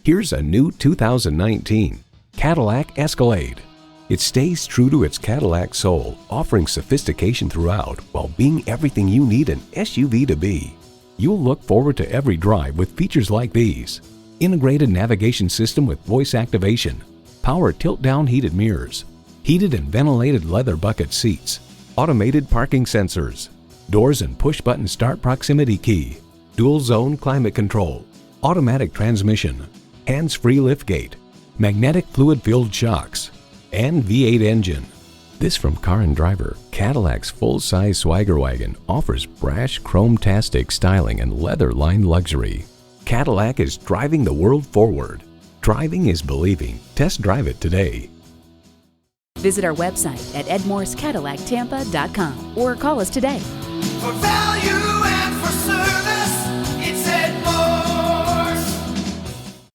Here's a new 2019 Cadillac Escalade. It stays true to its Cadillac soul, offering sophistication throughout while being everything you need an SUV to be. You'll look forward to every drive with features like these: integrated navigation system with voice activation, power tilt-down heated mirrors, heated and ventilated leather bucket seats, automated parking sensors, doors and push-button start proximity key, dual-zone climate control, automatic transmission, hands-free liftgate, magnetic fluid-filled shocks, and V8 engine. This from Car and Driver, Cadillac's full-size swagger wagon offers brash chrome-tastic styling and leather-lined luxury. Cadillac is driving the world forward. Driving is believing. Test drive it today. Visit our website at edmorsecadillactampa.com or call us today.